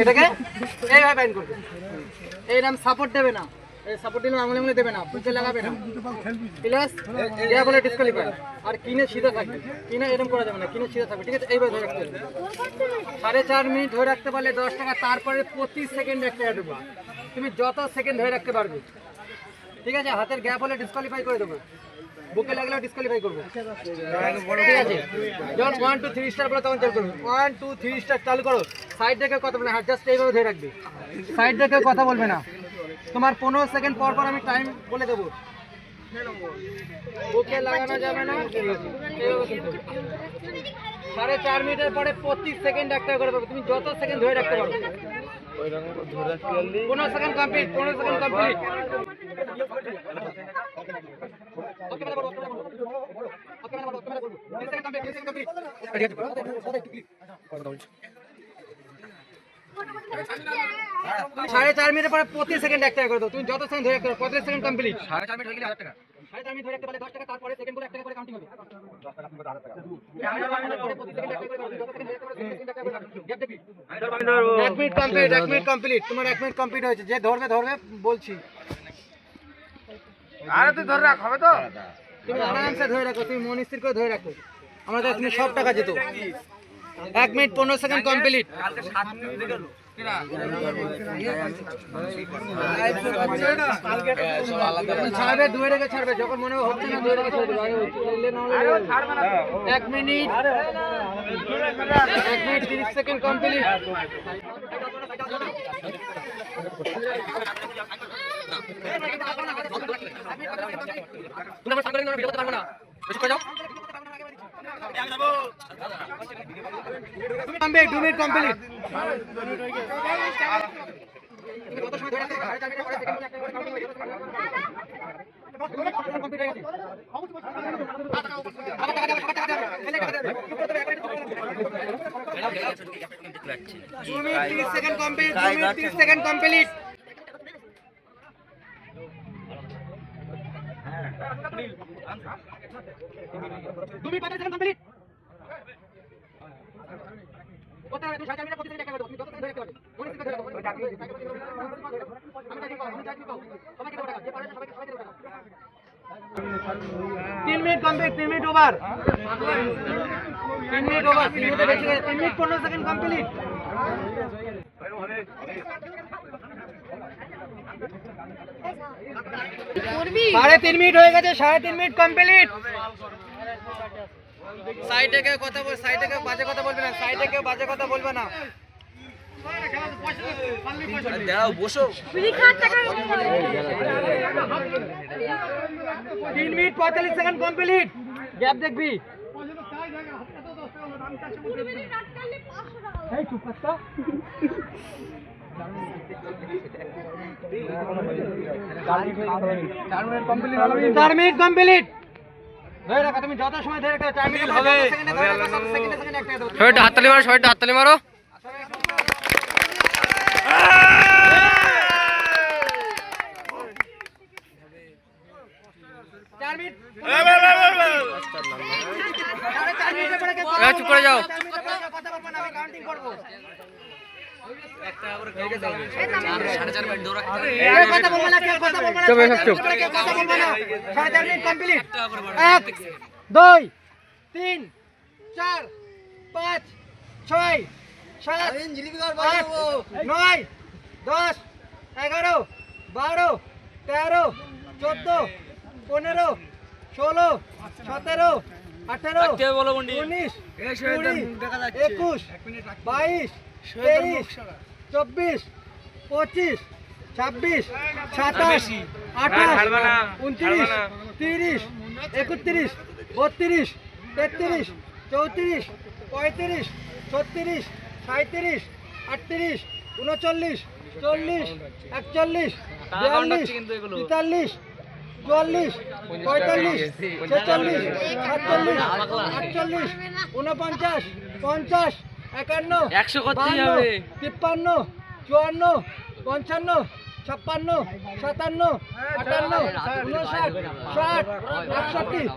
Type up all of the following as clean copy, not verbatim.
এটাকে এইভাবে বাইন্ড করবে, এইরকম সাপোর্ট দেবে না, এই সাপোর্ট দিলে আঙুলে আঙুলে দেবে না, বুকে লাগাবে না, প্লাস দেয়া বলে ডিসকোয়ালিফাই। আর কিনে সিধা থাকবে, কিনে এরকম করা যাবে না, কিনে সিধা থাকবে, ঠিক আছে? এইভাবে ধরে রাখতে হবে 4.5 মিনিট ধরে রাখতে পারলে 10 টাকা। তারপরে প্রতি সেকেন্ডে 1 টাকা দেবো, তুমি যত সেকেন্ড ধরে রাখতে পারবে, ঠিক আছে? হাতের গ্যাপ হলে ডিসকোয়ালিফাই করে দেবো, বুকে লাগলেও ডিসকোয়ালিফাই করবো, ঠিক আছে? যখন 1 2 3 স্টার বলে তখন চালু করবে। 1 2 3 স্টার চালু করো। সাইড দেখে কথা বলবে না, জাস্ট এইভাবে ধরে রাখবে, সাইড দেখে কথা বলবে না। তোমার 15 সেকেন্ড পর পর আমি টাইম বলে দেবো, বুকে লাগানো যাবে না। 4.5 মিনিটের পরে প্রতি সেকেন্ড 1 টাকা করে পাবে, তুমি যত সেকেন্ড ধরে রাখতে পারো। 15 সেকেন্ড কমপ্লিট, 15 সেকেন্ড কমপ্লিট। সাড়ে 4 মিনিটের পরে প্রতি সেকেন্ড 1 টাকা করে দাও, তুমি যত সেকেন্ড ধরে রাখতে পারো। 35 সেকেন্ড কমপ্লিট। 4.5 মিনিট হয়ে গেলে 1000 টাকা। 4.5 মিনিট ধরে রাখতে পারলে 10 টাকা, তারপরে সেকেন্ড করে 1 টাকা করে কাউন্টিং হবে। 10 টাকা করে 1000 টাকা। 1 মিনিট কমপ্লিট, 1 মিনিট কমপ্লিট। তোমার 1 মিনিট কমপ্লিট হয়েছে। যে ধরবে ধরবে বলছি। আরে তুই ধরে রাখ, হবে তো? তুমি আরামসে ধরে রাখো, তুমি মন স্থির করে ধরে রাখো। আমাদের তুমি সব টাকা যেত। 1 মিনিট 15 সেকেন্ড কমপ্লিট। ছাড়বে, দুয়ে রেখে ছাড়বে, যখন মনে হচ্ছে না দুয়ে রেখে ছাড়বে। 1 minute 30 second complete. Complete, 2 minute complete. Second complete, 30 second complete. তিন minute complete, 3 minute over, 3 minute over, 3 minute 15 second complete. সাড়ে 3 মিনিট হয়ে গেছে, 3.5 মিনিট কমপ্লিট। সাইডে কেউ কথা বল, সাইডে কেউ বাজে কথা বলবে না, সাইডে কেউ বাজে কথা বলবে না। দাঁড়াও, বসো। 3 মিনিট 45 সেকেন্ড কমপ্লিট। গ্যাপ দেখবি। এই চুপ করতা। 4 মিনিট কমপ্লিট। ধরে রাখো, তুমি যত সময় ধরে রাখো। 4 মিনিট হবে। শরীরটা হাততালি মারো, শরীরটা হাততালি মারো। চুপ করে যাও। এক, 2, 3, 4, 5, 6, 7, 8, 9, 10, 11, 12, 13, 14, 15, 16, 17, 18, 19, 20, 21, 22, 23, 24, 25, 26, 27, 28, 29, 30, 31, 32, 33, 34, 35, 36, 37, 38, 39, 40, 41, 42, 43, 44, 45, 46, 47, 48, 49, 50, 51, 52, 53, 54, 55, 56, 57, 58, 59, 60, 61, 62,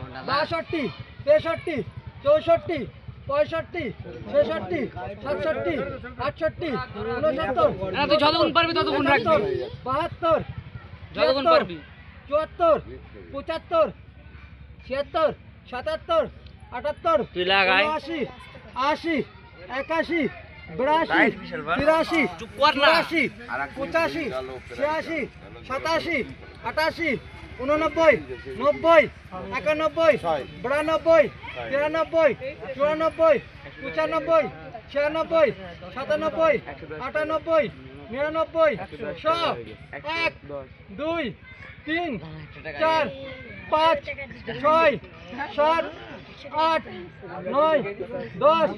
63, 63, 64, 65, 66, 67, 68, 69, তুই যতক্ষণ পারবি ততক্ষণ রাখবি 72, যতক্ষণ পারবি 74, 75, 76, 77, 78, তুই লাগাই 79, 80, 81, 82, 83, 84, 85, 86, 87, 88, 89, 90, 91, 92, 93, 94, 95, 96, 97, 98, 99, 100, 1, 2, 3, 4, 5, 6, 7, 8, 9, 10,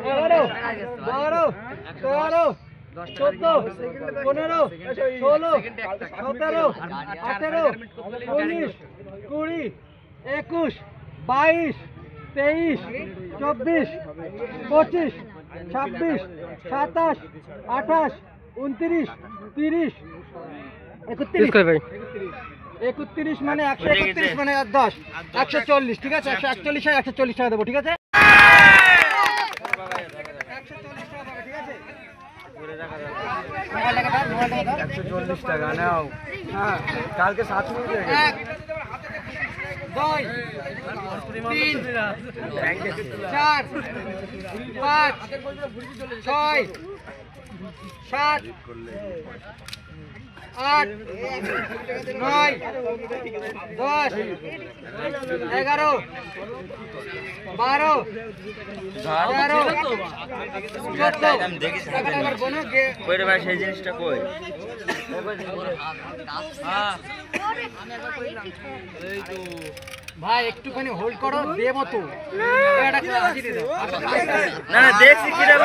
11, 12, 13, 14, 15, 16, 17, 18, 19, 20, 21, 22, 23, 24, 25, 26, 27, 28, 29, 30, 31, 31 মানে 131 মানে 10, 140, ঠিক আছে? 141 আর 140 টাকা দেবো, ঠিক আছে? 140 টাকা দেবো, ঠিক আছে? 140 টাকা নাও। হ্যাঁ, কালকে 7 মিনিট হয়ে গেছে। 1, 2, 3, 4, 5, 6, 7, 8, 9, 10, 11, 12, 13, 14, সেই জিনিসটা কই? ভাই একটুখানি হোল্ড করো, দেবো তো। না না, দেখছি কিটা